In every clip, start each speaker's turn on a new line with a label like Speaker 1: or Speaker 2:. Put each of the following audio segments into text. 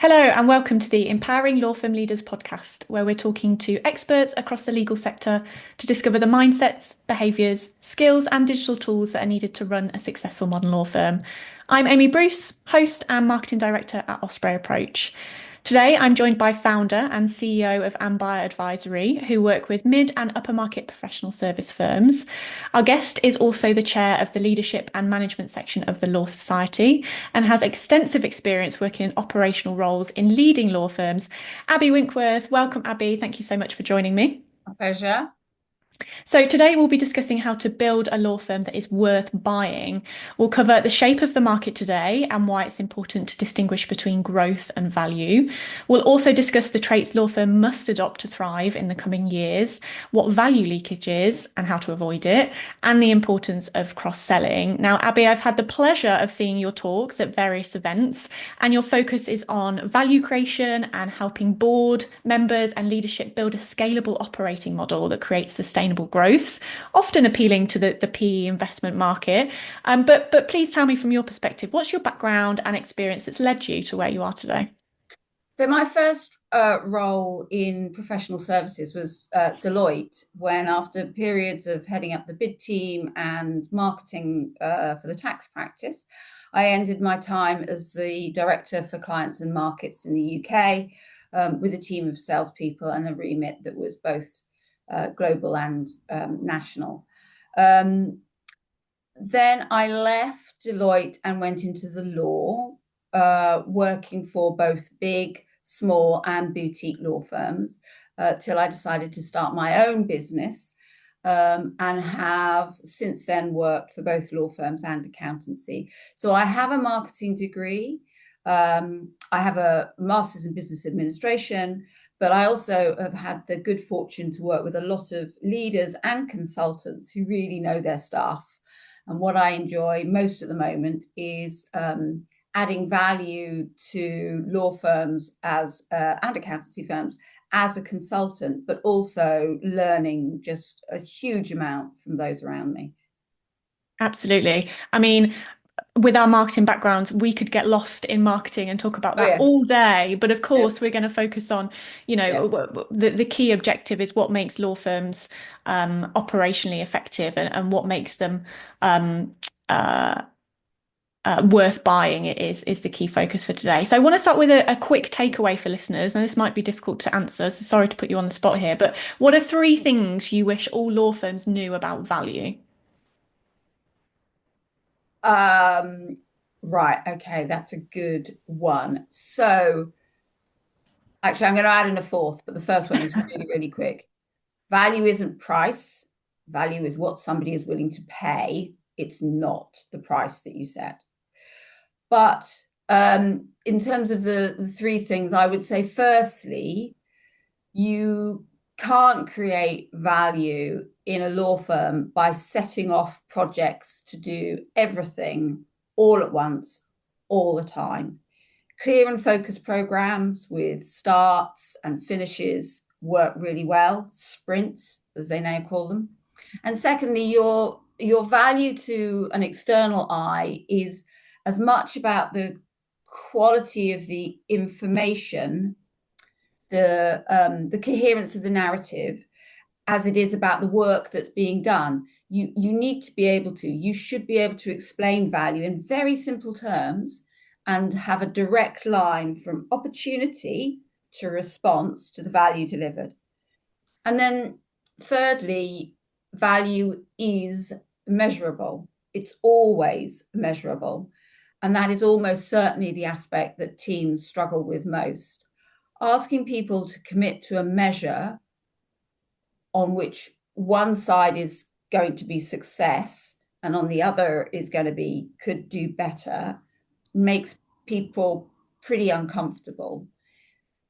Speaker 1: Hello, and welcome to the Empowering Law Firm Leaders podcast, where we're talking to experts across the legal sector to discover the mindsets, behaviours, skills, and digital tools that are needed to run a successful modern law firm. I'm Amy Bruce, host and marketing director at Osprey Approach. Today, I'm joined by founder and CEO of Ambuyer Advisory, who work with mid and upper market professional service firms. Our guest is also the chair of the leadership and management section of the Law Society and has extensive experience working in operational roles in leading law firms. Abby Winkworth, welcome, Abby. Thank you so much for joining me.
Speaker 2: A pleasure.
Speaker 1: So, today we'll be discussing how to build a law firm that is worth buying. We'll cover the shape of the market today and why it's important to distinguish between growth and value. We'll also discuss the traits law firm must adopt to thrive in the coming years, what value leakage is and how to avoid it, and the importance of cross-selling. Now, Abby, I've had the pleasure of seeing your talks at various events, and your focus is on value creation and helping board members and leadership build a scalable operating model that creates sustainable growth, often appealing to the PE investment market. But please tell me from your perspective, what's your background and experience that's led you to where you are today?
Speaker 2: So my first role in professional services was Deloitte, when after periods of heading up the bid team and marketing for the tax practice, I ended my time as the director for clients and markets in the UK with a team of salespeople and a remit that was both global and national. Um, then I left Deloitte and went into the law, working for both big, small, and boutique law firms till I decided to start my own business, and have since then worked for both law firms and accountancy. So I have a marketing degree. I have a master's in business administration, but I also have had the good fortune to work with a lot of leaders and consultants who really know their staff. And what I enjoy most at the moment is adding value to law firms as and accountancy firms as a consultant, but also learning just a huge amount from those around me.
Speaker 1: Absolutely. I mean, with our marketing backgrounds, we could get lost in marketing and talk about
Speaker 2: Oh
Speaker 1: that
Speaker 2: yes,
Speaker 1: all day. But of
Speaker 2: yeah,
Speaker 1: course, we're going to focus on,
Speaker 2: yeah.
Speaker 1: the key objective is what makes law firms operationally effective and what makes them um, uh, worth buying is the key focus for today. So I want to start with a quick takeaway for listeners, and this might be difficult to answer, so sorry to put you on the spot here, but what are three things you wish all law firms knew about value?
Speaker 2: Um, right, okay, that's a good one. So actually, I'm going to add in a fourth, but the first one is really, really quick. Value isn't price. Value is what somebody is willing to pay. It's not the price that you set. But in terms of the three things, I would say, firstly, you can't create value in a law firm by setting off projects to do everything all at once, all the time. Clear and focused programs with starts and finishes work really well, sprints, as they now call them. And secondly, your value to an external eye is as much about the quality of the information, the coherence of the narrative, as it is about the work that's being done. You need to be able to, you should be able to explain value in very simple terms and have a direct line from opportunity to response to the value delivered. And then thirdly, value is measurable. It's always measurable. And that is almost certainly the aspect that teams struggle with most. Asking people to commit to a measure on which one side is going to be success and on the other is going to be could do better makes people pretty uncomfortable.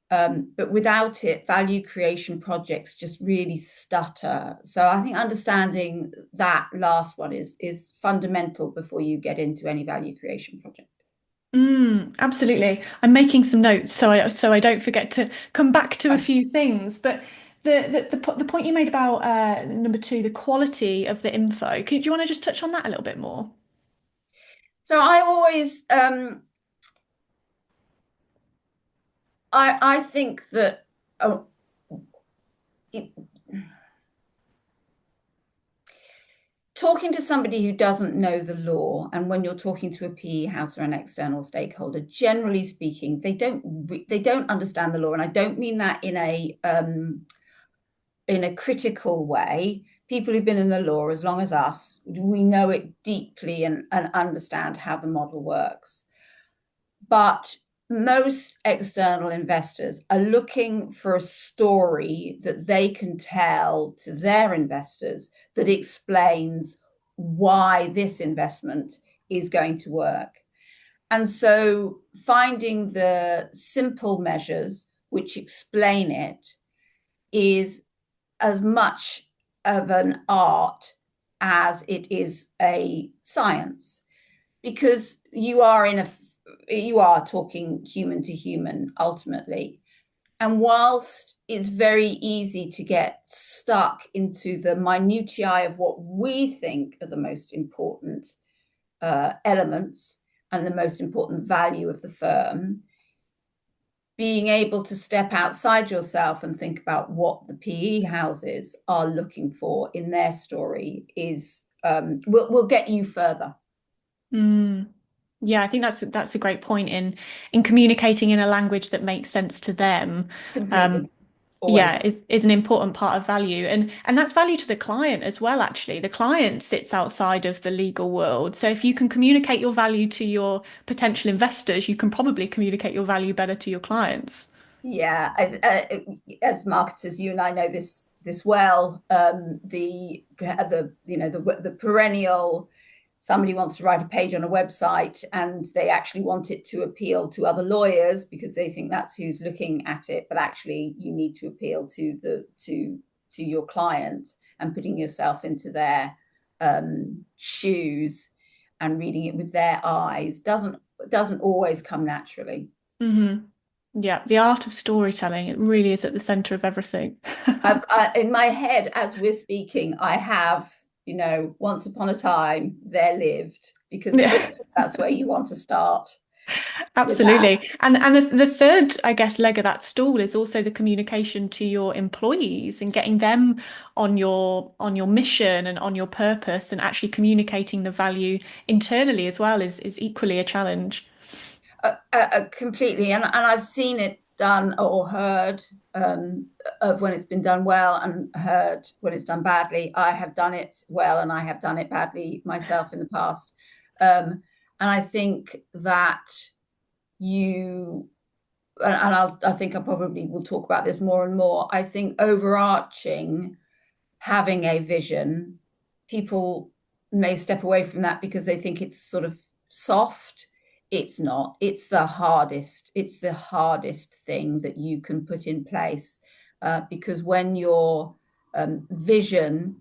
Speaker 2: But without it, value creation projects just really stutter. So I think understanding that last one is fundamental before you get into any value creation project.
Speaker 1: Absolutely. I'm making some notes so I don't forget to come back to a few things. But the point you made about number two, the quality of the info. Do you want to just touch on that a little bit more?
Speaker 2: So I always I think that oh, it, talking to somebody who doesn't know the law, and when you're talking to a PE house or an external stakeholder, generally speaking, they don't understand the law, and I don't mean that in a critical way. People who've been in the law as long as us, we know it deeply and understand how the model works. But most external investors are looking for a story that they can tell to their investors that explains why this investment is going to work. And so finding the simple measures which explain it is as much of an art as it is a science, because you are talking human to human ultimately. And whilst it's very easy to get stuck into the minutiae of what we think are the most important elements and the most important value of the firm, being able to step outside yourself and think about what the PE houses are looking for in their story is will get you further.
Speaker 1: Mm. Yeah, I think that's a great point in communicating in a language that makes sense to them. Um,
Speaker 2: Completely,
Speaker 1: yeah,
Speaker 2: always.
Speaker 1: is an important part of value, and that's value to the client as well, actually. The client sits outside of the legal world. So if you can communicate your value to your potential investors, you can probably communicate your value better to your clients.
Speaker 2: Yeah, as marketers, you and I know this well. The the perennial, somebody wants to write a page on a website and they actually want it to appeal to other lawyers because they think that's who's looking at it, but actually you need to appeal to your client, and putting yourself into their shoes and reading it with their eyes doesn't always come naturally.
Speaker 1: Hmm. Yeah, the art of storytelling, it really is at the center of everything.
Speaker 2: In my head, as we're speaking, I have, once upon a time there lived, because of
Speaker 1: Yeah.
Speaker 2: course that's where you want to start with that.
Speaker 1: Absolutely. And the third, I guess, leg of that stool is also the communication to your employees and getting them on your mission and on your purpose, and actually communicating the value internally as well is equally a challenge.
Speaker 2: Completely, and I've seen it done or heard of when it's been done well, and heard when it's done badly. I have done it well and I have done it badly myself in the past. And I think that you I think I probably will talk about this more and more. I think overarching, having a vision, people may step away from that because they think it's sort of soft. It's not. It's the hardest. It's the hardest thing that you can put in place, because when your vision,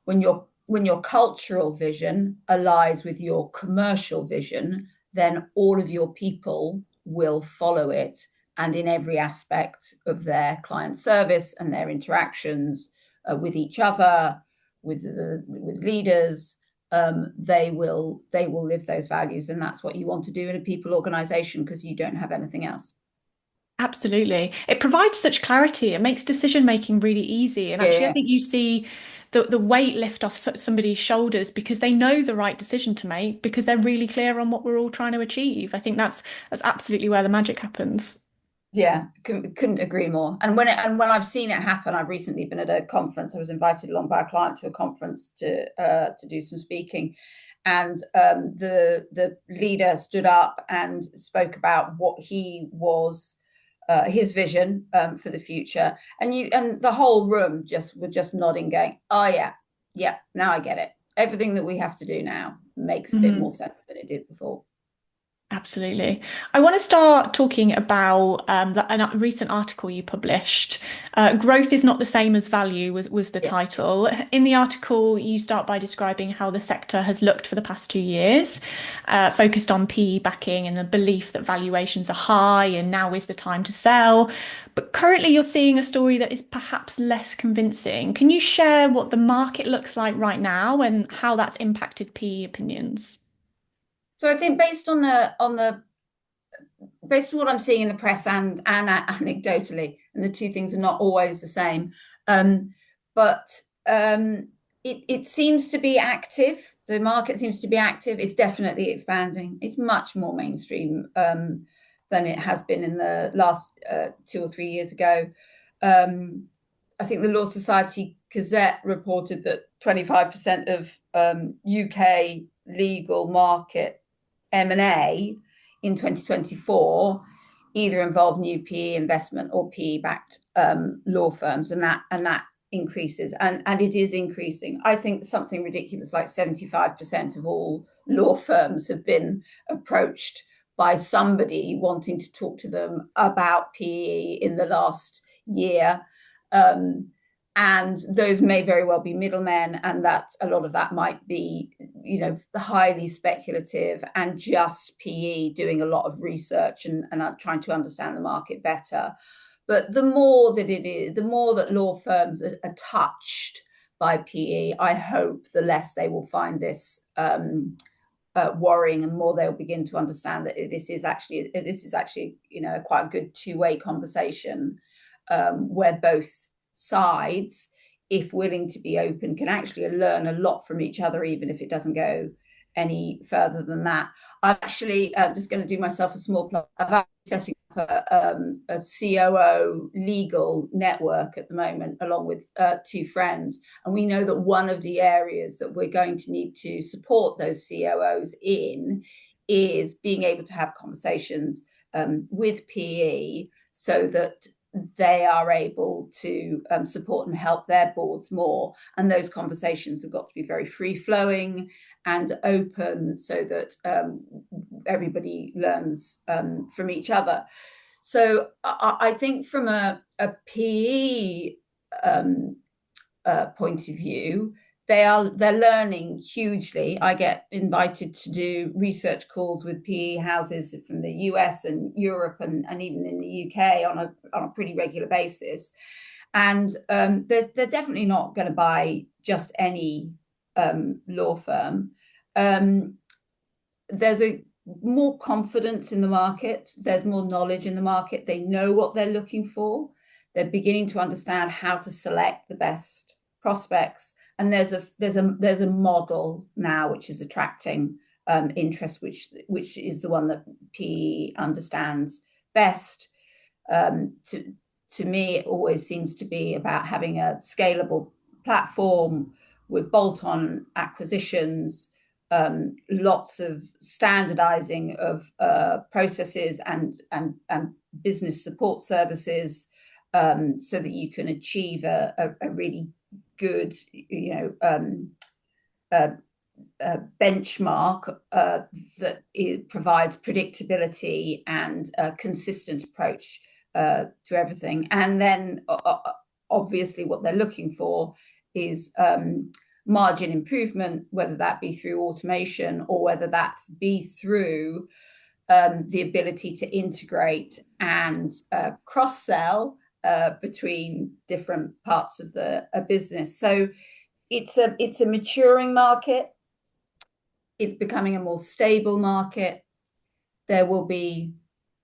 Speaker 2: when your cultural vision allies with your commercial vision, then all of your people will follow it, and in every aspect of their client service and their interactions with each other, with leaders, they will live those values, and that's what you want to do in a people organization, because you don't have anything else.
Speaker 1: Absolutely. It provides such clarity. It makes decision making really easy. And
Speaker 2: Yeah,
Speaker 1: actually, I
Speaker 2: yeah,
Speaker 1: think you see the weight lift off somebody's shoulders because they know the right decision to make because they're really clear on what we're all trying to achieve. I think that's absolutely where the magic happens.
Speaker 2: yeah. Couldn't agree more. And when I've seen it happen, I've recently been at a conference. I was invited along by a client to a conference to do some speaking, and the leader stood up and spoke about what he was, his vision for the future, and the whole room were just nodding, going, "Oh yeah, yeah, now I get it. Everything that we have to do now makes a bit more
Speaker 1: Mhm.
Speaker 2: sense than it did before."
Speaker 1: Absolutely. I want to start talking about a recent article you published. Growth is not the same as value was the
Speaker 2: Yeah,
Speaker 1: title. In the article, you start by describing how the sector has looked for the past 2 years, focused on PE backing and the belief that valuations are high and now is the time to sell. But currently, you're seeing a story that is perhaps less convincing. Can you share what the market looks like right now and how that's impacted PE opinions?
Speaker 2: so I think based on the based on what I'm seeing in the press and anecdotally, and the two things are not always the same. But it seems to be active. The market seems to be active. It's definitely expanding. It's much more mainstream than it has been in the last 2 or 3 years ago. I think the Law Society Gazette reported that 25% of UK legal market M&A in 2024 either involve new PE investment or PE-backed law firms, and that increases, and it is increasing. I think something ridiculous like 75% of all law firms have been approached by somebody wanting to talk to them about PE in the last year. And those may very well be middlemen, and that a lot of that might be, highly speculative and just PE doing a lot of research and trying to understand the market better. But the more that it is, the more that law firms are touched by PE, I hope the less they will find this worrying, and more they'll begin to understand that this is actually quite a good two-way conversation where both sides, if willing to be open, can actually learn a lot from each other, even if it doesn't go any further than that. I'm actually just going to do myself a small plug. I'm setting up a COO legal network at the moment, along with two friends. And we know that one of the areas that we're going to need to support those COOs in is being able to have conversations with PE so that they are able to support and help their boards more. And those conversations have got to be very free-flowing and open so that everybody learns from each other. So I think from a PE point of view, they're learning hugely. I get invited to do research calls with PE houses from the US and Europe and even in the UK on a pretty regular basis. And they're definitely not going to buy just any law firm. There's more confidence in the market. There's more knowledge in the market. They know what they're looking for. They're beginning to understand how to select the best prospects. And there's a model now which is attracting interest, which is the one that PE understands best. To me, it always seems to be about having a scalable platform with bolt-on acquisitions, lots of standardizing of processes and business support services, so that you can achieve a really good, benchmark that provides predictability and a consistent approach to everything. And then obviously what they're looking for is margin improvement, whether that be through automation or whether that be through the ability to integrate and cross-sell between different parts of a business. So it's a maturing market. It's becoming a more stable market. There will be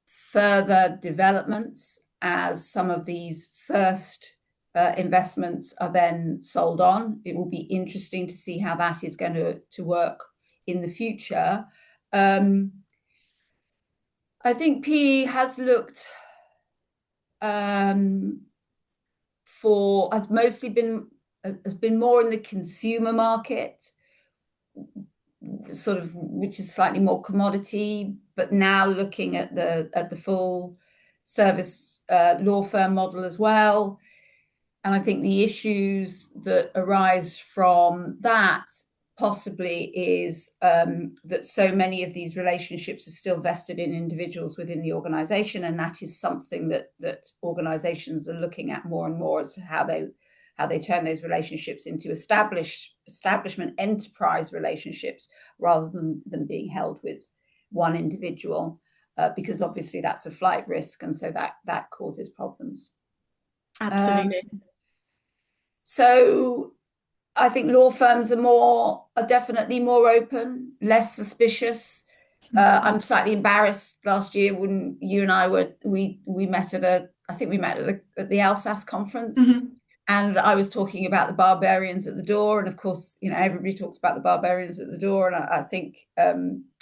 Speaker 2: further developments as some of these first investments are then sold on. It will be interesting to see how that is going to work in the future. I think PE has looked has been more in the consumer market, sort of, which is slightly more commodity, but now looking at the full service law firm model as well. And I think the issues that arise from that possibly is that so many of these relationships are still vested in individuals within the organization, and that is something that organizations are looking at more and more as to how they turn those relationships into establishment enterprise relationships rather than being held with one individual, because obviously that's a flight risk, and so that causes problems.
Speaker 1: Absolutely.
Speaker 2: So I think law firms are definitely more open, less suspicious. I'm slightly embarrassed last year when you and I we met I think we met at the Alsace conference,
Speaker 1: Mhm.
Speaker 2: and I was talking about the barbarians at the door, and of course, everybody talks about the barbarians at the door, and I think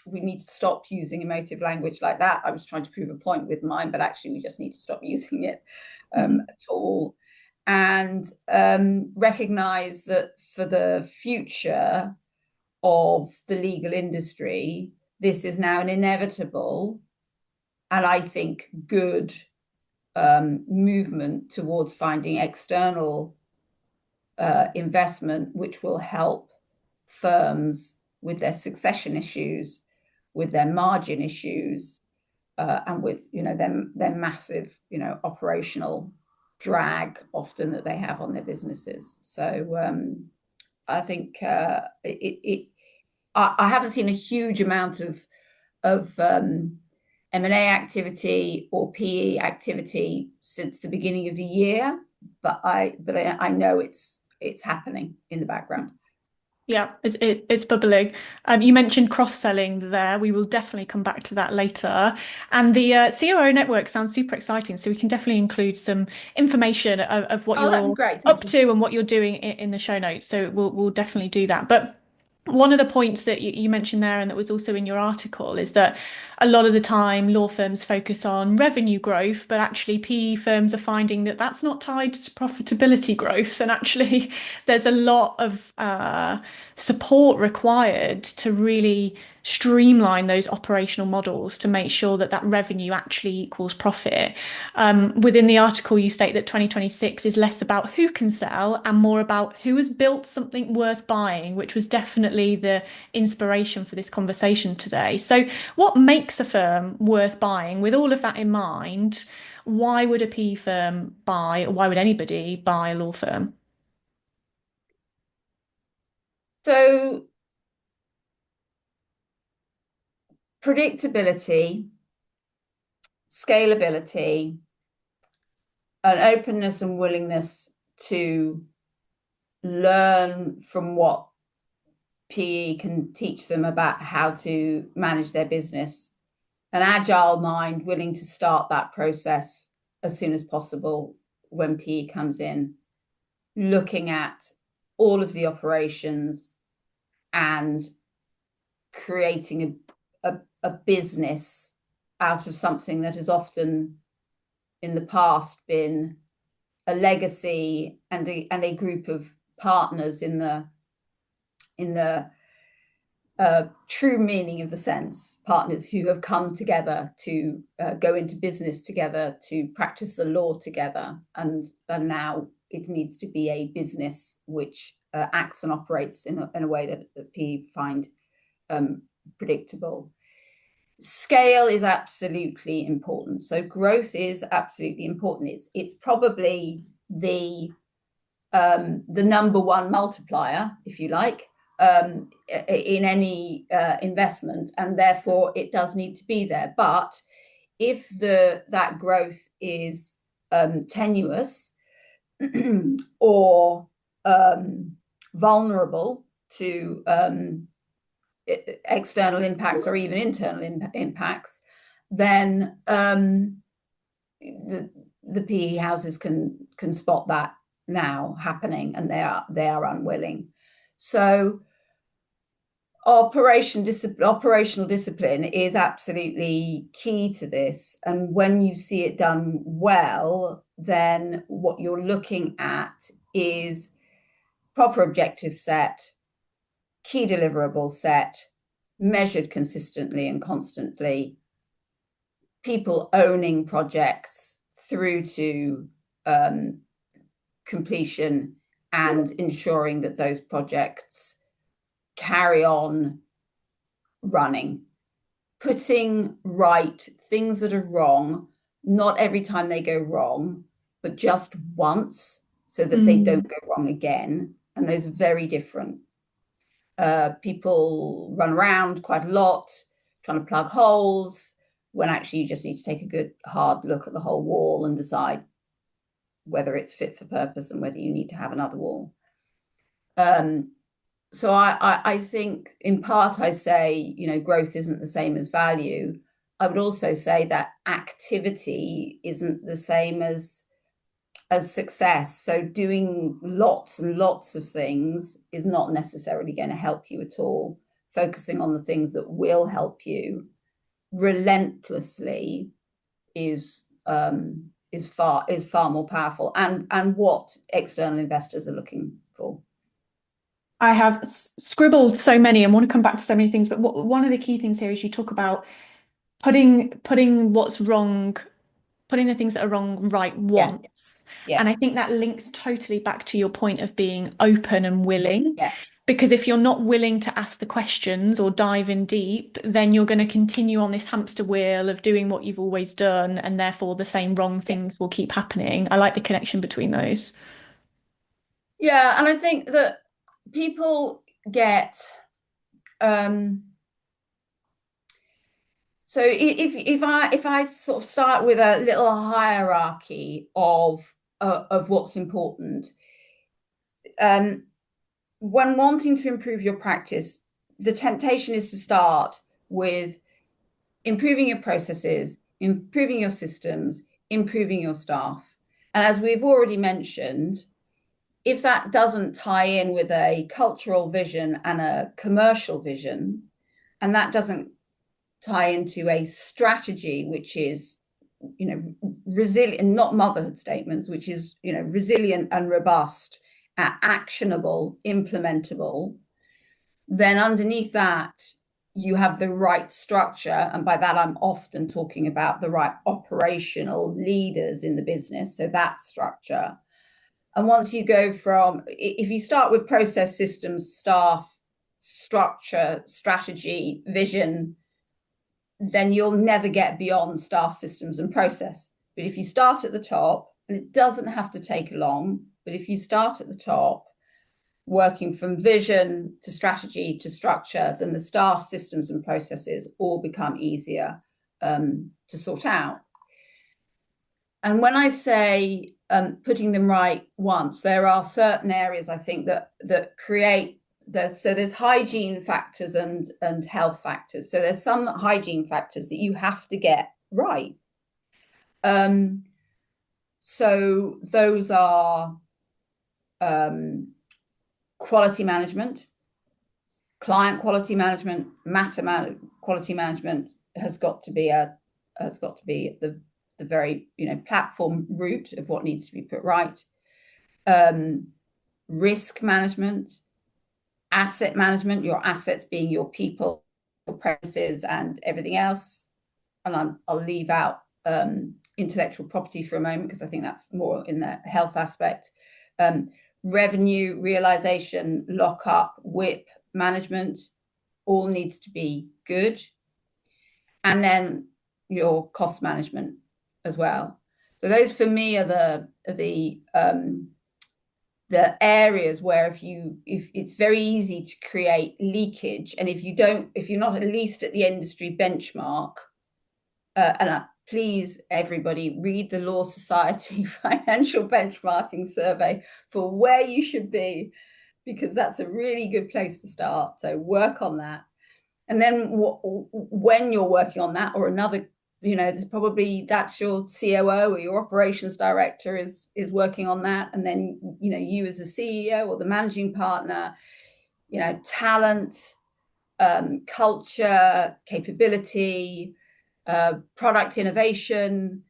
Speaker 2: we need to stop using emotive language like that. I was trying to prove a point with mine, but actually, we just need to stop using it
Speaker 1: Mhm.
Speaker 2: at all, and recognize that for the future of the legal industry, this is now an inevitable and I think good movement towards finding external investment, which will help firms with their succession issues, with their margin issues, and with their massive operational drag often that they have on their businesses. So I think I haven't seen a huge amount of M&A activity or PE activity since the beginning of the year, but I know it's happening in the background.
Speaker 1: Yeah, it's bubbling. You mentioned cross-selling there. We will definitely come back to that later. And the COO network sounds super exciting, so we can definitely include some information of what
Speaker 2: Oh, that'd be
Speaker 1: you're
Speaker 2: great.
Speaker 1: up
Speaker 2: Thank you.
Speaker 1: to and what you're doing in the show notes. So we'll definitely do that. But one of the points that you mentioned there, and that was also in your article, is that a lot of the time law firms focus on revenue growth, but actually PE firms are finding that that's not tied to profitability growth. And actually, there's a lot of support required to really streamline those operational models to make sure that that revenue actually equals profit. Within the article, you state that 2026 is less about who can sell and more about who has built something worth buying, which was definitely the inspiration for this conversation today. So, what makes a firm worth buying? With all of that in mind, why would a PE firm buy, or why would anybody buy a law firm?
Speaker 2: So predictability, scalability, an openness and willingness to learn from what PE can teach them about how to manage their business, an agile mind willing to start that process as soon as possible when PE comes in, looking at all of the operations and creating a business out of something that has often in the past been a legacy and a group of partners in the true meaning of the sense, partners who have come together to go into business together, to practice the law together, and now it needs to be a business which acts and operates in a way that PE find predictable. Scale is absolutely important. So growth is absolutely important. It's probably the number one multiplier, if you like, in any investment, and therefore it does need to be there. But if that growth is tenuous or vulnerable to external impacts or even internal impacts, then the PE houses can spot that now happening, and they are unwilling. So operational discipline is absolutely key to this, and when you see it done well, then what you're looking at is proper objective set, key deliverables set, measured consistently and constantly, people owning projects through to completion, and ensuring that those projects carry on running, putting right things that are wrong, not every time they go wrong, but just once so that they don't
Speaker 1: Mm.
Speaker 2: go wrong again. And those are very different. People run around quite a lot trying to plug holes when actually you just need to take a good hard look at the whole wall and decide whether it's fit for purpose and whether you need to have another wall. I think in part I say, growth isn't the same as value. I would also say that activity isn't the same as success. So doing lots and lots of things is not necessarily going to help you at all. Focusing on the things that will help you relentlessly is far more powerful, and what external investors are looking for.
Speaker 1: I have scribbled so many and want to come back to so many things, but one of the key things here is you talk about putting what's wrong, putting the things that are wrong right
Speaker 2: Yeah,
Speaker 1: once.
Speaker 2: yeah,
Speaker 1: And I think that links totally back to your point of being open and willing.
Speaker 2: yeah,
Speaker 1: Because if you're not willing to ask the questions or dive in deep, then you're going to continue on this hamster wheel of doing what you've always done, and therefore the same wrong
Speaker 2: yeah.
Speaker 1: things will keep happening. I like the connection between those.
Speaker 2: Yeah, and I think that people get um so if I sort of start with a little hierarchy of what's important, um when wanting to improve your practice, the temptation is to start with improving your processes, improving your systems, improving your staff. And as we've already mentioned, if that doesn't tie in with a cultural vision and a commercial vision, and that doesn't tie into a strategy, which is, resilient, not motherhood statements, which is, resilient and robust, actionable, implementable, then underneath that, you have the right structure. And by that, I'm often talking about the right operational leaders in the business. So that structure. And once you go from, if you start with process, systems, staff, structure, strategy, vision, then you'll never get beyond staff, systems, and process. But if you start at the top, and it doesn't have to take long, but if you start at the top, working from vision to strategy to structure, then the staff, systems, and processes all become easier to sort out. And when I say putting them right once, there are certain areas I think that create so there's hygiene factors and health factors. So there's some hygiene factors that you have to get right. So those are quality management, client quality management, quality management has got to be the very platform root of what needs to be put right. Risk management, asset management, your assets being your people, your premises, and everything else. And I'll leave out intellectual property for a moment because I think that's more in the health aspect. Revenue realization, lockup, WIP management, all needs to be good. And then your cost management as well. So those for me are the areas where if it's very easy to create leakage, and if you're not at least at the industry benchmark, and please everybody read the Law Society financial benchmarking survey for where you should be, because that's a really good place to start. So work on that. And then when you're working on that, or another, there's probably that's your COO or your operations director is working on that. And then, you as a CEO or the managing partner, talent, culture, capability, product innovation,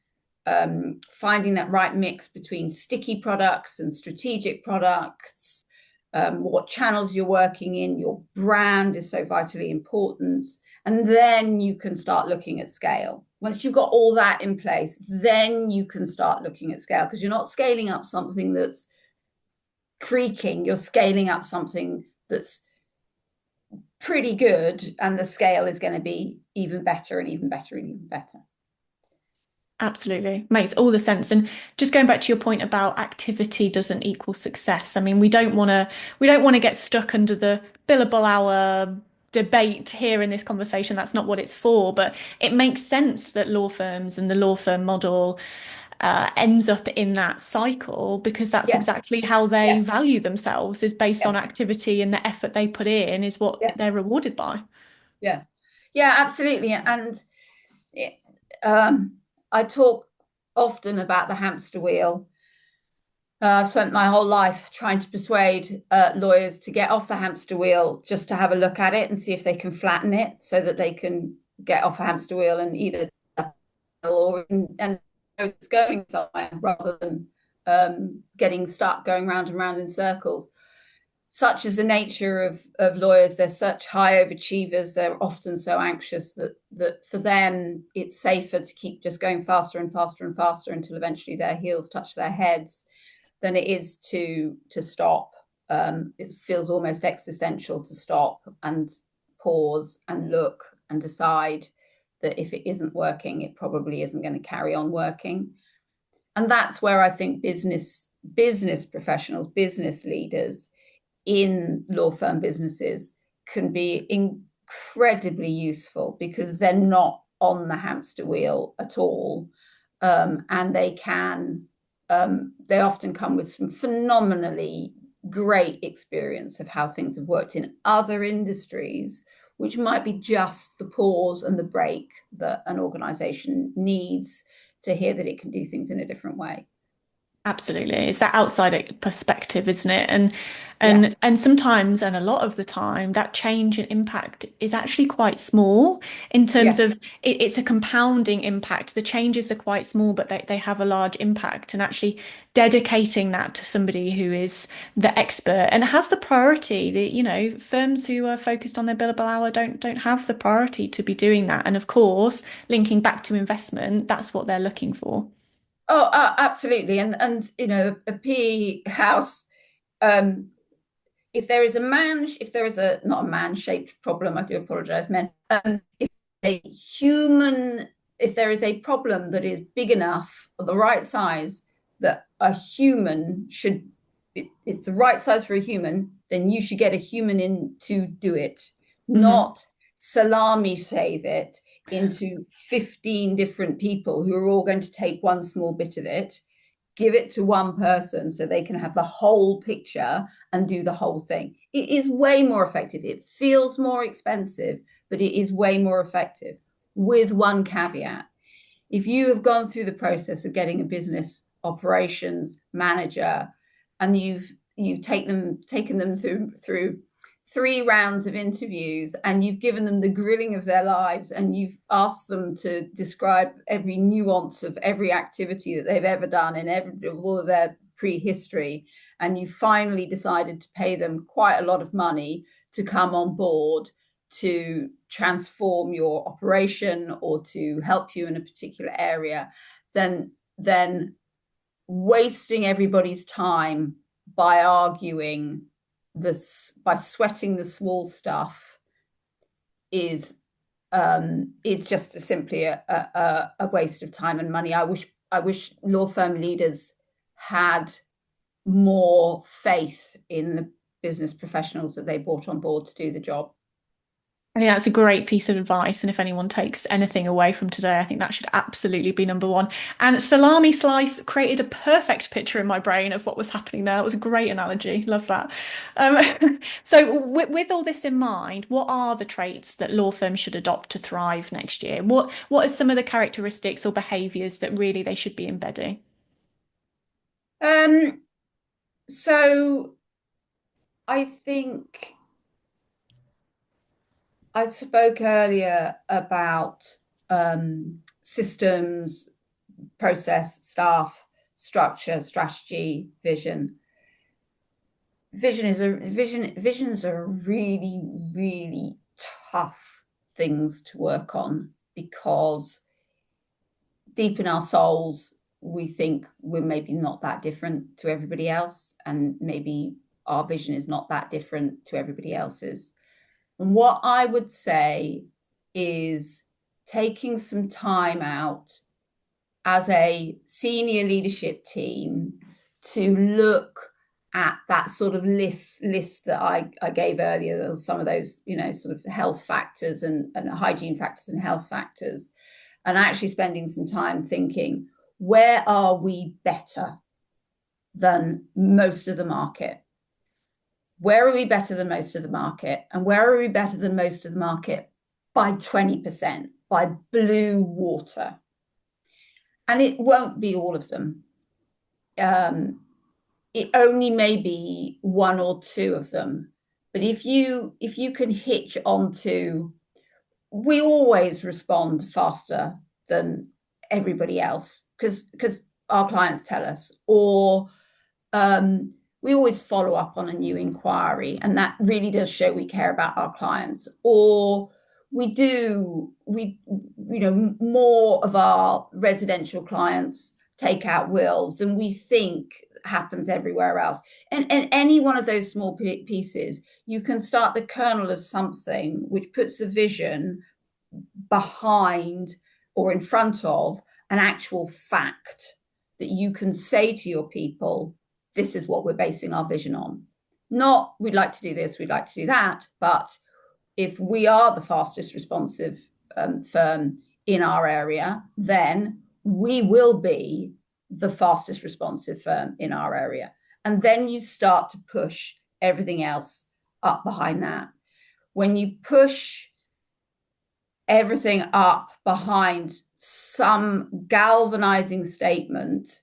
Speaker 2: finding that right mix between sticky products and strategic products, what channels you're working in, your brand is so vitally important. And then you can start looking at scale. Once you've got all that in place, then you can start looking at scale, because you're not scaling up something that's creaking, you're scaling up something that's pretty good, and the scale is going to be even better and even better and even better.
Speaker 1: Absolutely. Makes all the sense. And just going back to your point about activity doesn't equal success. I mean, we don't want to get stuck under the billable hour debate here in this conversation. That's not what it's for, but it makes sense that law firms and the law firm model ends up in that cycle because that's
Speaker 2: Yeah,
Speaker 1: exactly how they
Speaker 2: yeah,
Speaker 1: value themselves, is based on
Speaker 2: yeah,
Speaker 1: activity, and the effort they put in is what
Speaker 2: yeah,
Speaker 1: they're rewarded by.
Speaker 2: yeah, yeah, absolutely. And it, um, I talk often about the hamster wheel. I've spent my whole life trying to persuade lawyers to get off the hamster wheel just to have a look at it and see if they can flatten it so that they can get off a hamster wheel and either or and it's going somewhere rather than getting stuck going round and round in circles. Such is the nature of lawyers. They're such high overachievers. They're often so anxious that for them it's safer to keep just going faster and faster and faster until eventually their heels touch their heads than it is to stop. It feels almost existential to stop and pause and look and decide that if it isn't working, it probably isn't going to carry on working. And that's where I think business professionals, business leaders in law firm businesses can be incredibly useful because they're not on the hamster wheel at all. And they often come with some phenomenally great experience of how things have worked in other industries, which might be just the pause and the break that an organization needs to hear that it can do things in a different way.
Speaker 1: Absolutely. It's that outside perspective, isn't it? And
Speaker 2: Yeah,
Speaker 1: sometimes, and a lot of the time, that change in impact is actually quite small in terms
Speaker 2: yeah.
Speaker 1: of it's a compounding impact. The changes are quite small, but they have a large impact. And actually dedicating that to somebody who is the expert and has the priority that, firms who are focused on their billable hour don't have the priority to be doing that. And of course, linking back to investment, that's what they're looking for.
Speaker 2: Oh, absolutely. And a PE house, um, if there is if there is a not a man-shaped problem, I do apologize, men. If a human, if there is a problem that is big enough or the right size that a human should, it's the right size for a human, then you should get a human in to do it,
Speaker 1: Mhm.
Speaker 2: not salami save it into 15 different people who are all going to take one small bit of it, give it to one person so they can have the whole picture and do the whole thing. It is way more effective. It feels more expensive, but it is way more effective with one caveat. If you have gone through the process of getting a business operations manager and you've taken them through 3 rounds of interviews and you've given them the grilling of their lives and you've asked them to describe every nuance of every activity that they've ever done in all of their prehistory, and you finally decided to pay them quite a lot of money to come on board to transform your operation or to help you in a particular area, then wasting everybody's time by arguing this, by sweating the small stuff, is it's just simply a waste of time and money. I wish law firm leaders had more faith in the business professionals that they brought on board to do the job.
Speaker 1: I think that's a great piece of advice. And if anyone takes anything away from today, I think that should absolutely be number one. And salami slice created a perfect picture in my brain of what was happening there. It was a great analogy. Love that. So, with all this in mind, what are the traits that law firms should adopt to thrive next year? What are some of the characteristics or behaviours that really they should be embedding?
Speaker 2: Um, so I think I spoke earlier about systems, process, staff, structure, strategy, vision. Visions are really, really tough things to work on because deep in our souls, we think we're maybe not that different to everybody else, and maybe our vision is not that different to everybody else's. And what I would say is taking some time out as a senior leadership team to look at that sort of list that I gave earlier, some of those, sort of health factors and hygiene factors and health factors, and actually spending some time thinking, where are we better than most of the market? Where are we better than most of the market? And where are we better than most of the market by 20%, by blue water? And it won't be all of them. It only may be one or two of them. But if you can hitch onto, we always respond faster than everybody else because our clients tell us, or we always follow up on a new inquiry, and that really does show we care about our clients. Or more of our residential clients take out wills than we think happens everywhere else. And any one of those small pieces, you can start the kernel of something which puts the vision behind or in front of an actual fact that you can say to your people, this is what we're basing our vision on. Not, we'd like to do this, we'd like to do that, but if we are the fastest responsive firm in our area, then we will be the fastest responsive firm in our area. And then you start to push everything else up behind that. When you push everything up behind some galvanizing statement,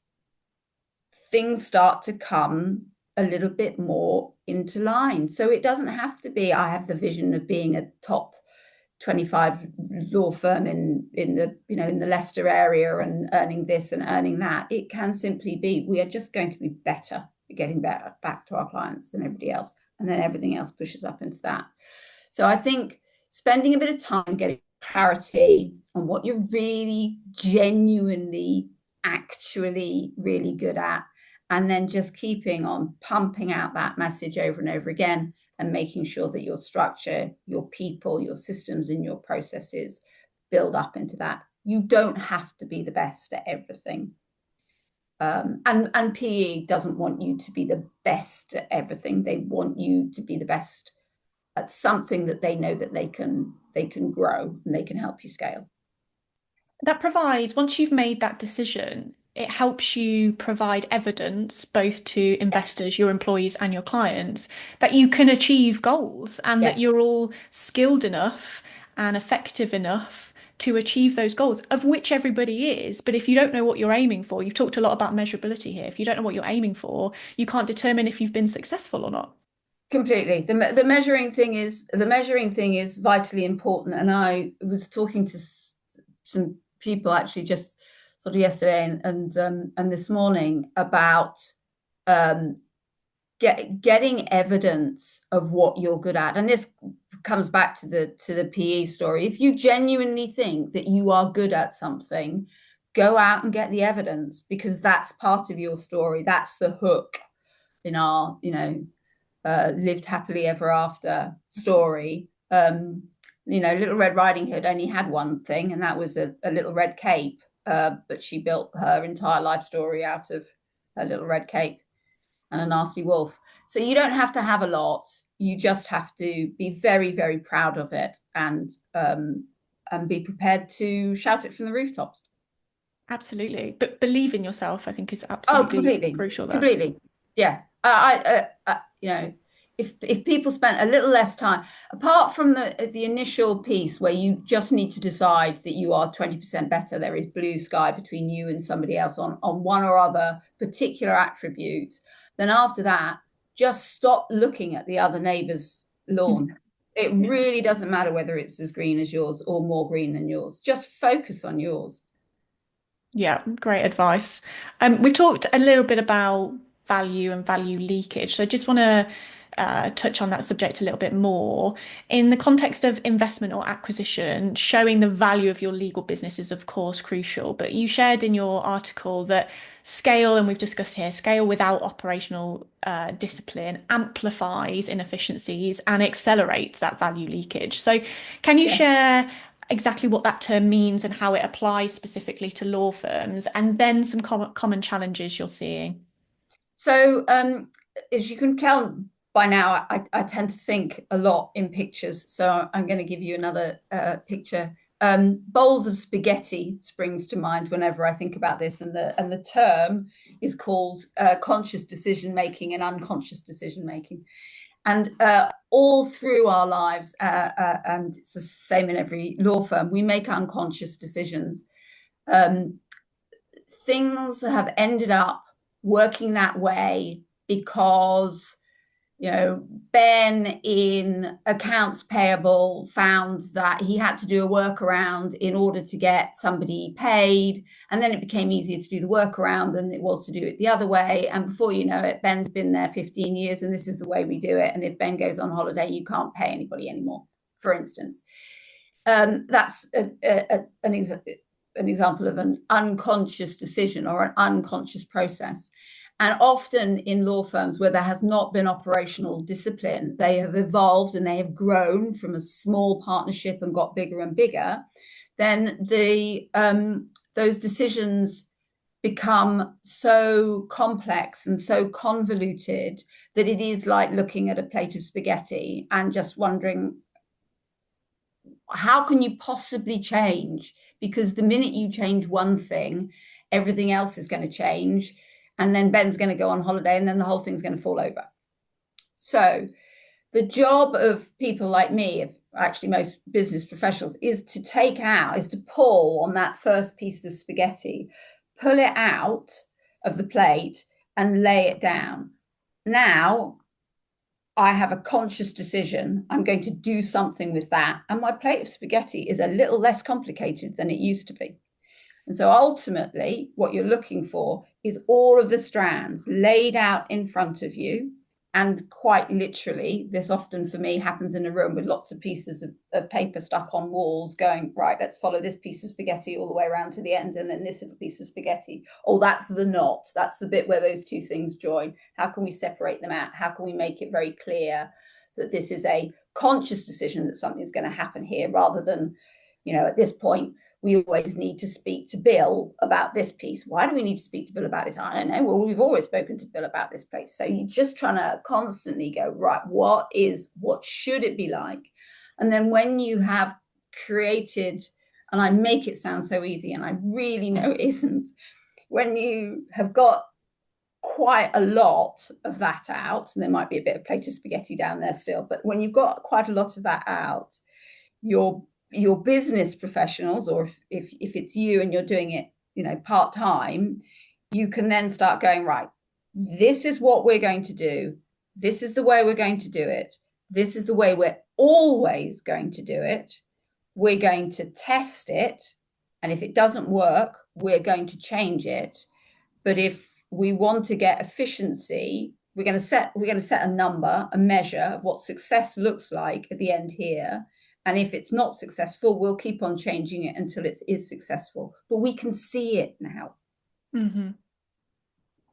Speaker 2: things start to come a little bit more into line. So it doesn't have to be, I have the vision of being a top 25 law firm in the Leicester area and earning this and earning that. It can simply be, we are just going to be better at getting better back to our clients than everybody else. And then everything else pushes up into that. So I think spending a bit of time getting clarity on what you're really genuinely actually really good at, and then just keeping on pumping out that message over and over again, and making sure that your structure, your people, your systems, and your processes build up into that. You don't have to be the best at everything. And PE doesn't want you to be the best at everything. They want you to be the best at something that they know that they can grow and they can help you scale.
Speaker 1: That provides, once you've made that decision, it helps you provide evidence both to investors, your employees, and your clients that you can achieve goals and that
Speaker 2: Yeah,
Speaker 1: you're all skilled enough and effective enough to achieve those goals, of which everybody is. But if you don't know what you're aiming for, you've talked a lot about measurability here. If you don't know what you're aiming for, you can't determine if you've been successful or not.
Speaker 2: completely. The measuring thing is vitally important. And I was talking to some people actually just sort of yesterday and this morning about getting evidence of what you're good at. And this comes back to the PE story. If you genuinely think that you are good at something, go out and get the evidence, because that's part of your story. That's the hook in our, lived happily ever after story. Little Red Riding Hood only had one thing, and that was a little red cape. But she built her entire life story out of her little red cape and a nasty wolf. So you don't have to have a lot. You just have to be very, very proud of it, and be prepared to shout it from the rooftops.
Speaker 1: Absolutely. But believe in yourself, I think, is
Speaker 2: Oh,
Speaker 1: absolutely
Speaker 2: completely,
Speaker 1: crucial there.
Speaker 2: completely. Yeah. If people spent a little less time, apart from the initial piece where you just need to decide that you are 20% better, there is blue sky between you and somebody else on one or other particular attribute, then after that, just stop looking at the other neighbour's lawn. It really doesn't matter whether it's as green as yours or more green than yours. Just focus on yours.
Speaker 1: Yeah, great advice. We've talked a little bit about value and value leakage, so I just want to touch on that subject a little bit more. In the context of investment or acquisition, showing the value of your legal business is, of course, crucial. But you shared in your article that scale, and we've discussed here, scale without operational discipline amplifies inefficiencies and accelerates that value leakage. So, can you
Speaker 2: Yeah.
Speaker 1: share exactly what that term means and how it applies specifically to law firms, and then some common challenges you're seeing?
Speaker 2: So, as you can tell by now, I tend to think a lot in pictures. So I'm going to give you another picture Bowls of spaghetti springs to mind whenever I think about this, and the term is called conscious decision making and unconscious decision making. And all through our lives, and it's the same in every law firm, we make unconscious decisions. Things have ended up working that way because, Ben in accounts payable found that he had to do a workaround in order to get somebody paid. And then it became easier to do the workaround than it was to do it the other way. And before you know it, Ben's been there 15 years and this is the way we do it. And if Ben goes on holiday, you can't pay anybody anymore, for instance. That's an example of an unconscious decision or an unconscious process. And often in law firms where there has not been operational discipline, they have evolved and they have grown from a small partnership and got bigger and bigger. Then those decisions become so complex and so convoluted that it is like looking at a plate of spaghetti and just wondering, how can you possibly change? Because the minute you change one thing, everything else is going to change. And then Ben's going to go on holiday and then the whole thing's going to fall over. So the job of people like me, of actually most business professionals, is to pull on that first piece of spaghetti, pull it out of the plate and lay it down. Now I have a conscious decision. I'm going to do something with that. And my plate of spaghetti is a little less complicated than it used to be. And so ultimately, what you're looking for is all of the strands laid out in front of you. And quite literally, this often for me happens in a room with lots of pieces of paper stuck on walls going, right, let's follow this piece of spaghetti all the way around to the end. And then this little piece of spaghetti. Oh, that's the knot. That's the bit where those two things join. How can we separate them out? How can we make it very clear that this is a conscious decision that something's going to happen here rather than, at this point, we always need to speak to Bill about this piece. Why do we need to speak to Bill about this? I don't know. Well, we've always spoken to Bill about this place. So you're just trying to constantly go, right, what should it be like? And then when you have created, and I make it sound so easy, and I really know it isn't, when you have got quite a lot of that out, and there might be a bit of plate of spaghetti down there still, but when you've got quite a lot of that out, your business professionals, or if it's you and you're doing it, part-time, you can then start going, right, this is what we're going to do. This is the way we're going to do it. This is the way we're always going to do it. We're going to test it. And if it doesn't work, we're going to change it. But if we want to get efficiency, we're going to set a number, a measure of what success looks like at the end here. And if it's not successful, we'll keep on changing it until it is successful. But we can see it now.
Speaker 1: Mm-hmm.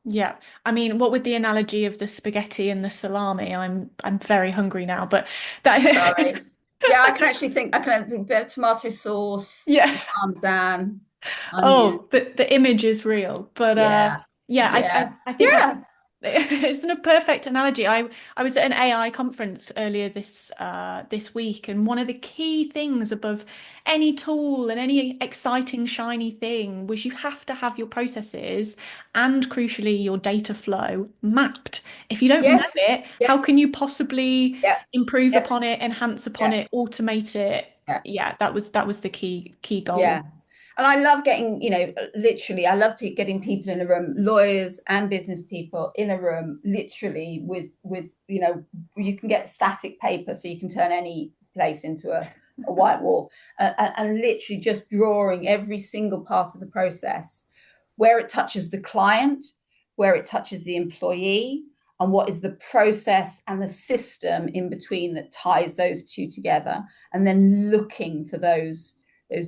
Speaker 1: Yeah. I mean, what with the analogy of the spaghetti and the salami, I'm very hungry now, but that
Speaker 2: Sorry. Yeah, I can think the tomato sauce,
Speaker 1: yeah.
Speaker 2: parmesan, onion.
Speaker 1: Oh, the image is real. But
Speaker 2: Yeah.
Speaker 1: yeah,
Speaker 2: Yeah.
Speaker 1: I think that's
Speaker 2: Yeah.
Speaker 1: it's a perfect analogy. I was at an AI conference earlier this week, and one of the key things above any tool and any exciting shiny thing was you have to have your processes and crucially your data flow mapped. If you don't know
Speaker 2: Yes.
Speaker 1: it, how
Speaker 2: Yes.
Speaker 1: can you possibly
Speaker 2: Yeah.
Speaker 1: improve
Speaker 2: Yeah.
Speaker 1: upon it, enhance upon
Speaker 2: Yeah.
Speaker 1: it, automate it?
Speaker 2: Yeah.
Speaker 1: Yeah, that was the key goal.
Speaker 2: Yeah. And I love getting, literally, I love getting people in a room, lawyers and business people in a room, literally with, you can get static paper so you can turn any place into a white wall, and literally just drawing every single part of the process, where it touches the client, where it touches the employee, and what is the process and the system in between that ties those two together, and then looking for those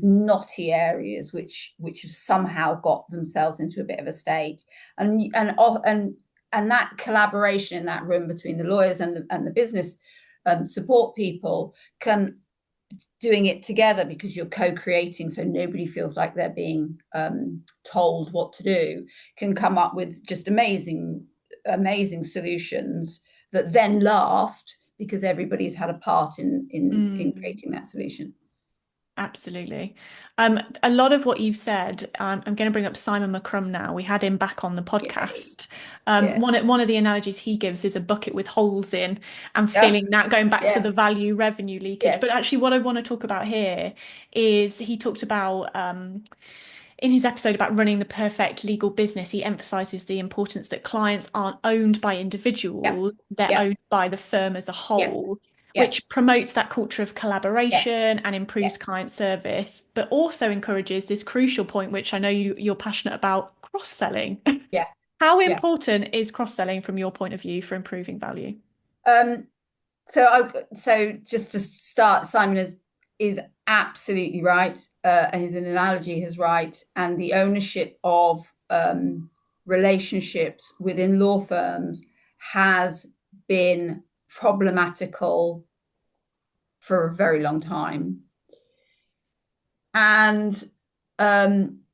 Speaker 2: knotty areas which have somehow got themselves into a bit of a state, and that collaboration in that room between the lawyers and the business support people can doing it together, because you're co-creating, so nobody feels like they're being told what to do, can come up with just amazing solutions that then last because everybody's had a part in creating that solution.
Speaker 1: Absolutely. A lot of what you've said, I'm going to bring up Simon McCrum now. We had him back on the
Speaker 2: Yay.
Speaker 1: podcast.
Speaker 2: Yeah.
Speaker 1: One of the analogies he gives is a bucket with holes in and
Speaker 2: Yep.
Speaker 1: filling that, going back to
Speaker 2: Yes.
Speaker 1: the value revenue leakage. But
Speaker 2: Yes.
Speaker 1: actually, what I want to talk about here is he talked about in his episode about running the perfect legal business, he emphasizes the importance that clients aren't owned by
Speaker 2: Yep.
Speaker 1: individuals, they're
Speaker 2: Yep.
Speaker 1: owned by the firm as a
Speaker 2: Yep.
Speaker 1: whole,
Speaker 2: Yep.
Speaker 1: which promotes that culture of
Speaker 2: Yep.
Speaker 1: collaboration and
Speaker 2: Yep.
Speaker 1: improves client service, but also encourages this crucial point, which I know you're passionate about, cross-selling.
Speaker 2: Yep.
Speaker 1: How
Speaker 2: Yep.
Speaker 1: important is cross-selling from your point of view for improving value?
Speaker 2: Um, so just to start, Simon is absolutely right. His analogy is right, and the ownership of relationships within law firms has been problematical for a very long time. And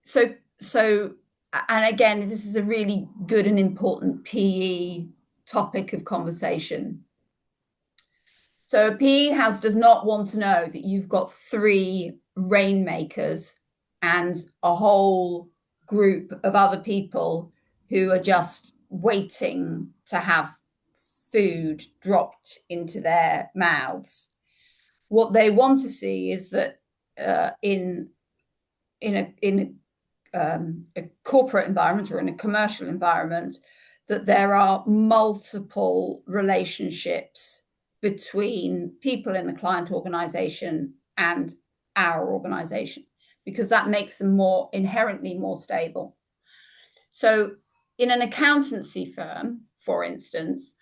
Speaker 2: so and again, this is a really good and important PE topic of conversation. So a PE house does not want to know that you've got three rainmakers and a whole group of other people who are just waiting to have food dropped into their mouths. What they want to see is that in a corporate environment or in a commercial environment, that there are multiple relationships between people in the client organization and our organization, because that makes them more inherently more stable. So in an accountancy firm, for instance,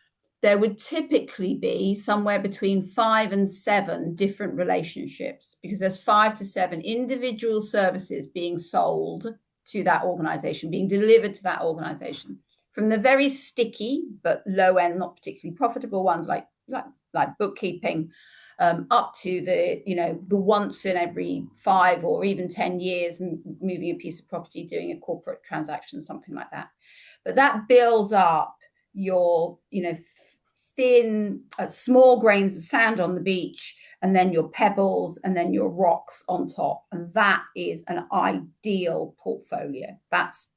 Speaker 2: there would typically be somewhere between 5 and 7 different relationships, because there's 5 to 7 individual services being sold to that organization, being delivered to that organization, from the very sticky but low end, not particularly profitable ones like bookkeeping, up to the once in every 5 or even 10 years moving a piece of property, doing a corporate transaction, something like that. But that builds up your thin small grains of sand on the beach, and then your pebbles, and then your rocks on top, and that is an ideal portfolio. That's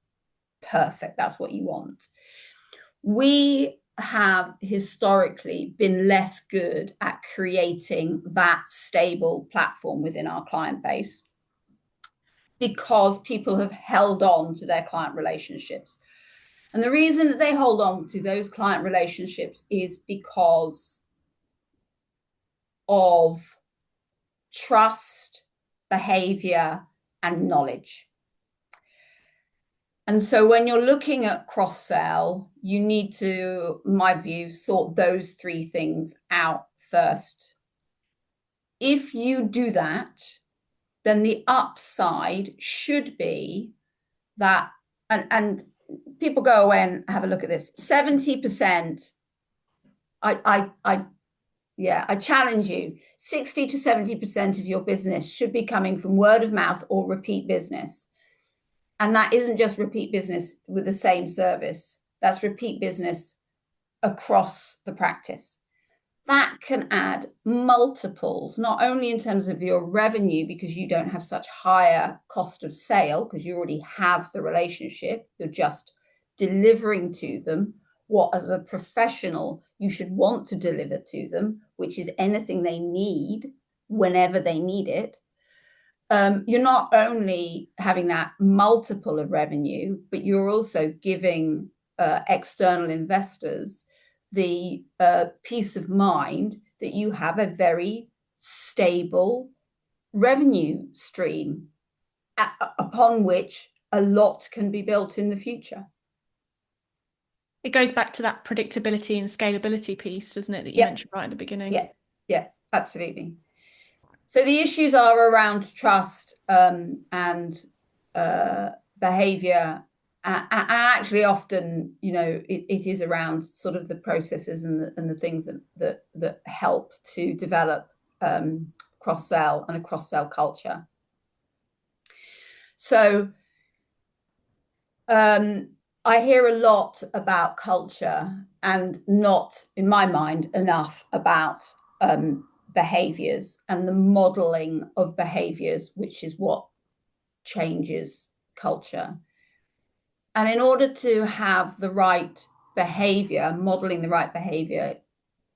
Speaker 2: perfect. That's what you want. We have historically been less good at creating that stable platform within our client base, because people have held on to their client relationships. And the reason that they hold on to those client relationships is because of trust, behavior, and knowledge. And so when you're looking at cross-sell, you need to, in my view, sort those three things out first. If you do that, then the upside should be that, and people go away and have a look at this, 70%, I challenge you, 60 to 70% of your business should be coming from word of mouth or repeat business. And that isn't just repeat business with the same service. That's repeat business across the practice. That can add multiples, not only in terms of your revenue, because you don't have such higher cost of sale, because you already have the relationship, you're just delivering to them what, as a professional, you should want to deliver to them, which is anything they need whenever they need it. You're not only having that multiple of revenue, but you're also giving external investors the peace of mind that you have a very stable revenue stream upon which a lot can be built in the future.
Speaker 1: It goes back to that predictability and scalability piece, doesn't it, that you
Speaker 2: Yep.
Speaker 1: mentioned right at the beginning?
Speaker 2: Yeah, yeah, absolutely. So the issues are around trust and behavior, and actually often, it is around sort of the processes and the things that help to develop cross-sell and a cross-sell culture. So I hear a lot about culture, and not, in my mind, enough about behaviours and the modelling of behaviours, which is what changes culture. And in order to have the right behaviour, modelling the right behaviour,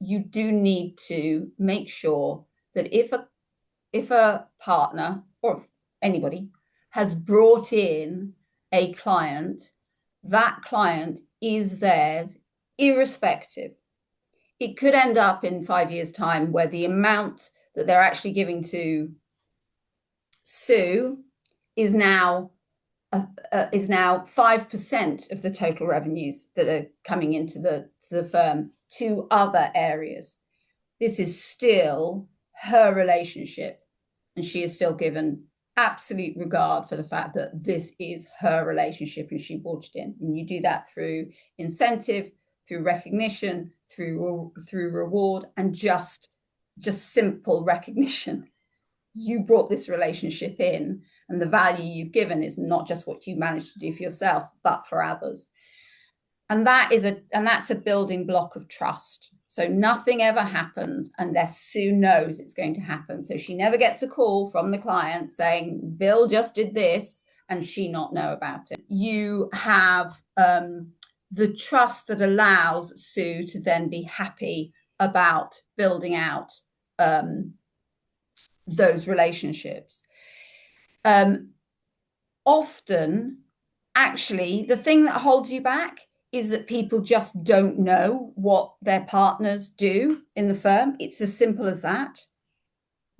Speaker 2: you do need to make sure that if a partner or anybody has brought in a client, that client is theirs irrespective. It could end up in 5 years' time where the amount that they're actually giving to Sue is now 5% of the total revenues that are coming into the firm to other areas. This is still her relationship, and she is still given absolute regard for the fact that this is her relationship and she brought it in. And you do that through incentive, through recognition, through reward, and just simple recognition. You brought this relationship in, and the value you've given is not just what you managed to do for yourself, but for others. And that's a building block of trust. So nothing ever happens unless Sue knows it's going to happen. So she never gets a call from the client saying, Bill just did this, and she not know about it. You have the trust that allows Sue to then be happy about building out those relationships. Often, actually, the thing that holds you back is that people just don't know what their partners do in the firm. It's as simple as that.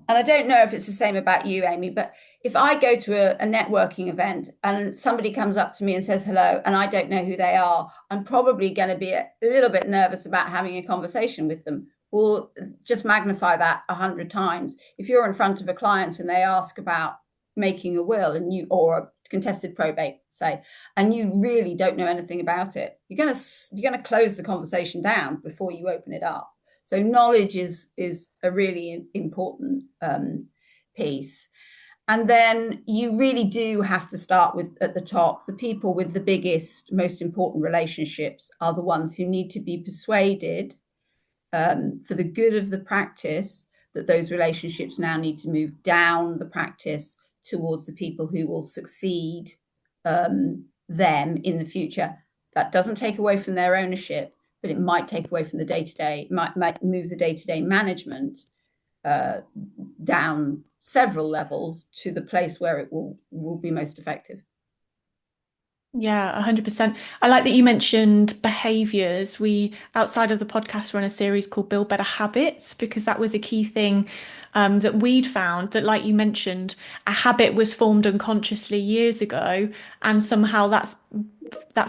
Speaker 2: And I don't know if it's the same about you, Amy, but if I go to a networking event and somebody comes up to me and says hello, and I don't know who they are, I'm probably going to be a little bit nervous about having a conversation with them. We'll just magnify that 100 times. If you're in front of a client and they ask about making a will or a contested probate, say, and you really don't know anything about it, you're going to close the conversation down before you open it up. So knowledge is a really important piece. And then you really do have to start with at the top. The people with the biggest, most important relationships are the ones who need to be persuaded for the good of the practice that those relationships now need to move down the practice towards the people who will succeed them in the future. That doesn't take away from their ownership, but it might take away from the day-to-day, might move the day-to-day management down several levels to the place where it will be most effective.
Speaker 1: Yeah, 100%. I like that you mentioned behaviors. We, outside of the podcast, run a series called Build Better Habits because that was a key thing that we'd found that, like you mentioned, a habit was formed unconsciously years ago, and somehow that's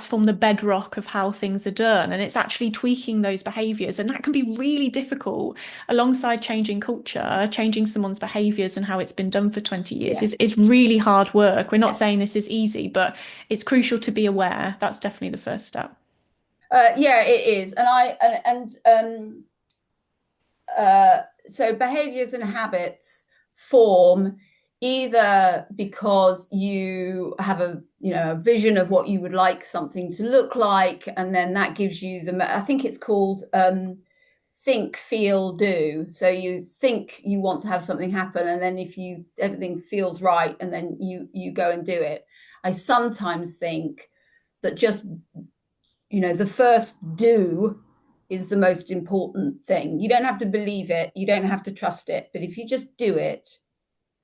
Speaker 1: formed the bedrock of how things are done. And it's actually tweaking those behaviors, and that can be really difficult alongside changing culture. Changing someone's behaviors and how it's been done for 20 years is really hard work. We're not saying this is easy, but it's crucial to be aware. That's definitely the first step.
Speaker 2: Yeah, it is. So behaviors and habits form either because you have a vision of what you would like something to look like, and then that gives you I think it's called think, feel, do. So you think you want to have something happen, and then everything feels right, and then you go and do it. I sometimes think that just the first do is the most important thing. You don't have to believe it, you don't have to trust it, but if you just do it,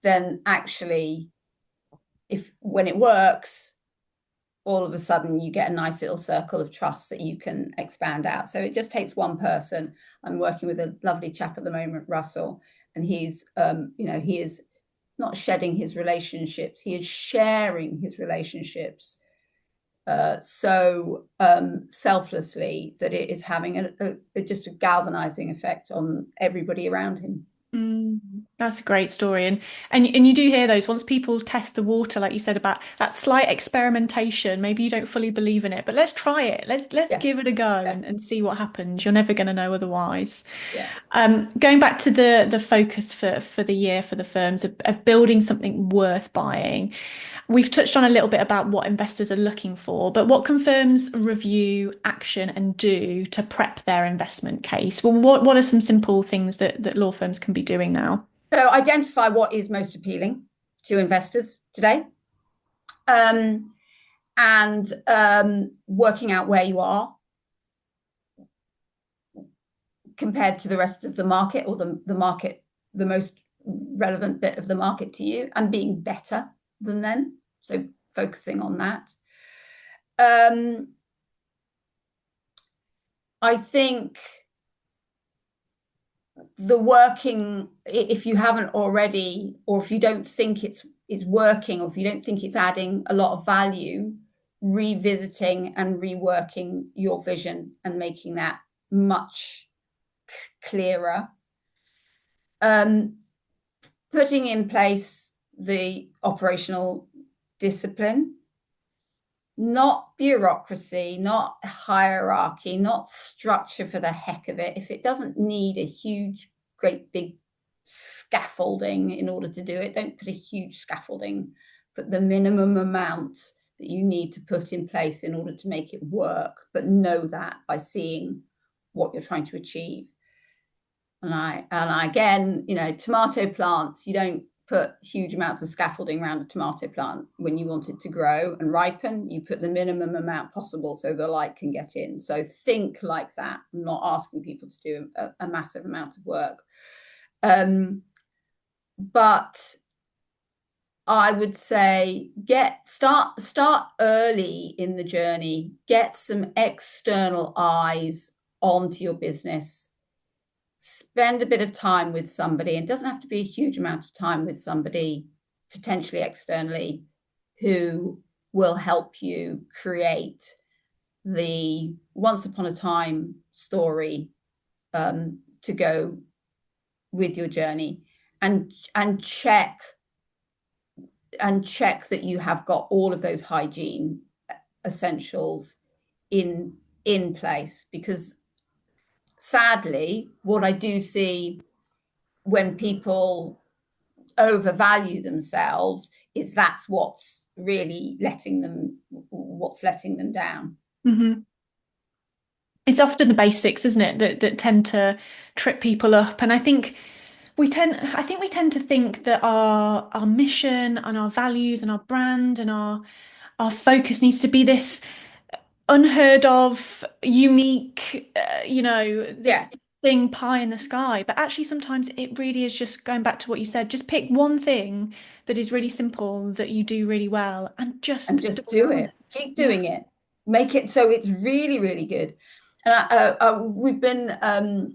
Speaker 2: then actually, when it works, all of a sudden you get a nice little circle of trust that you can expand out. So it just takes one person. I'm working with a lovely chap at the moment, Russell, and he's he is not shedding his relationships, he is sharing his relationships so selflessly that it is having just a galvanizing effect on everybody around him.
Speaker 1: That's a great story. And you do hear those once people test the water, like you said, about that slight experimentation. Maybe you don't fully believe in it, but let's try it. Let's give it a go and see what happens. You're never going to know otherwise. Going back to the focus for the year for the firms of building something worth buying. We've touched on a little bit about what investors are looking for, but what can firms review, action, and do to prep their investment case? Well, what are some simple things that law firms can be doing now?
Speaker 2: So identify what is most appealing to investors today, and working out where you are compared to the rest of the market, or the market, the most relevant bit of the market to you, and being better than them. So focusing on that. I think the working, if you haven't already, or if you don't think it's working, or if you don't think it's adding a lot of value, revisiting and reworking your vision and making that much clearer. Putting in place the operational discipline, not bureaucracy, not hierarchy, not structure for the heck of it. If it doesn't need a huge, great big scaffolding in order to do it, don't put a huge scaffolding. Put the minimum amount that you need to put in place in order to make it work, but know that by seeing what you're trying to achieve. And I again, tomato plants, you don't put huge amounts of scaffolding around a tomato plant. When you want it to grow and ripen, you put the minimum amount possible so the light can get in. So think like that. I'm not asking people to do a massive amount of work. But I would say start early in the journey, get some external eyes onto your business. Spend a bit of time with somebody, and it doesn't have to be a huge amount of time with somebody, potentially externally, who will help you create the once upon a time story to go with your journey, and check that you have got all of those hygiene essentials in place. Because sadly, what I do see when people overvalue themselves is that's what's letting them down.
Speaker 1: Mm-hmm. It's often the basics, isn't it, that tend to trip people up. And I think we tend to think that our mission and our values and our brand and our focus needs to be this unheard of, unique, this thing pie in the sky. But actually, sometimes it really is just going back to what you said. Just pick one thing that is really simple that you do really well, and just
Speaker 2: do it. Keep doing it. Make it so it's really, really good. And we've been a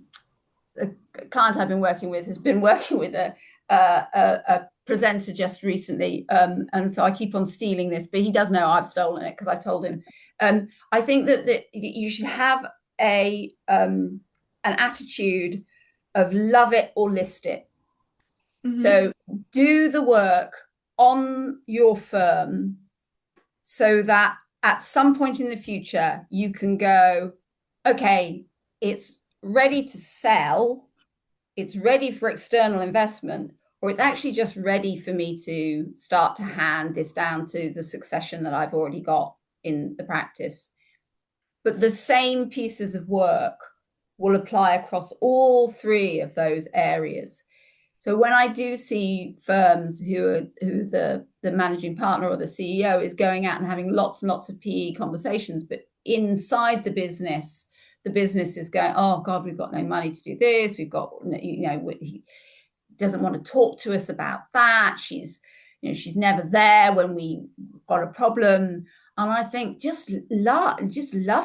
Speaker 2: client I've been working with has been working with a presenter just recently, and so I keep on stealing this, but he does know I've stolen it because I told him. I think that you should have an attitude of love it or list it. Mm-hmm. So do the work on your firm so that at some point in the future you can go, okay, it's ready to sell, it's ready for external investment, or it's actually just ready for me to start to hand this down to the succession that I've already got in the practice. But the same pieces of work will apply across all three of those areas. So when I do see firms who the managing partner or the CEO is going out and having lots and lots of PE conversations, but inside the business is going, oh God, we've got no money to do this. We've got, he doesn't want to talk to us about that. She's never there when we got a problem. And I think just love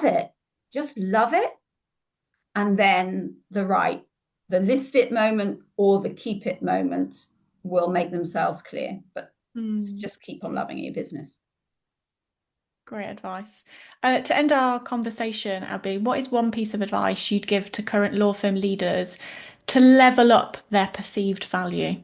Speaker 2: it. Just love it. And then the list it moment or the keep it moment will make themselves clear. But just keep on loving your business.
Speaker 1: Great advice. To end our conversation, Abby, what is one piece of advice you'd give to current law firm leaders to level up their perceived value?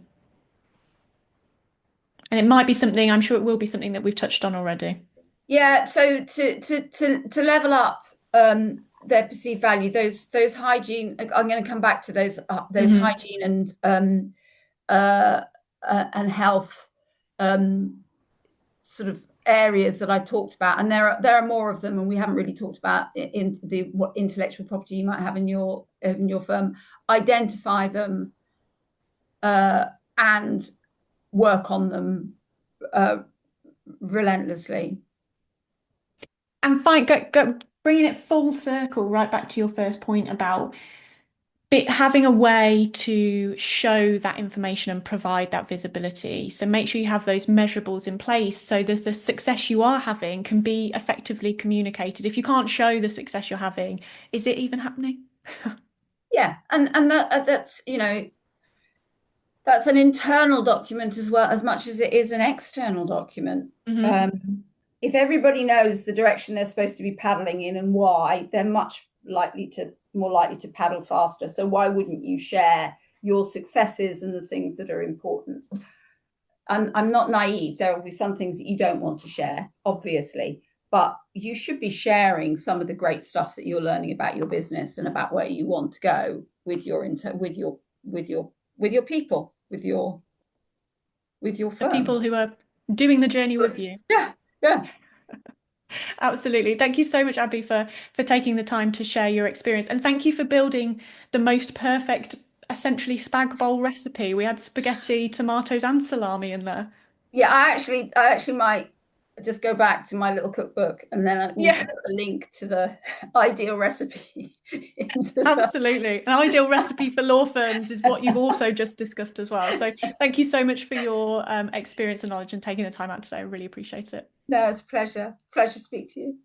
Speaker 1: And it might be something, I'm sure it will be something that we've touched on already.
Speaker 2: Yeah, so to level up their perceived value, those hygiene, I'm going to come back to those hygiene and health sort of areas that I talked about, and there are more of them, and we haven't really talked about in the what intellectual property you might have in your firm. Identify them and work on them relentlessly.
Speaker 1: And bringing it full circle right back to your first point about having a way to show that information and provide that visibility. So make sure you have those measurables in place so that the success you are having can be effectively communicated. If you can't show the success you're having, is it even happening?
Speaker 2: Yeah, and that's that's an internal document as well as much as it is an external document.
Speaker 1: Hmm.
Speaker 2: If everybody knows the direction they're supposed to be paddling in and why, they're more likely to paddle faster. So why wouldn't you share your successes and the things that are important? I'm not naive. There will be some things that you don't want to share, obviously, but you should be sharing some of the great stuff that you're learning about your business and about where you want to go with your people, with your
Speaker 1: The
Speaker 2: firm.
Speaker 1: people who are doing the journey with you.
Speaker 2: Yeah, yeah.
Speaker 1: Absolutely. Thank you so much, Abby, for taking the time to share your experience. And thank you for building the most perfect, essentially spag bowl recipe. We had spaghetti, tomatoes, and salami in there.
Speaker 2: Yeah, I actually might just go back to my little cookbook, and then we
Speaker 1: Yeah,
Speaker 2: can put a link to the ideal recipe into the.
Speaker 1: absolutely. An ideal recipe for law firms is what you've also just discussed as well. So thank you so much for your experience and knowledge and taking the time out today. I really appreciate it.
Speaker 2: No, it's a pleasure. Pleasure to speak to you.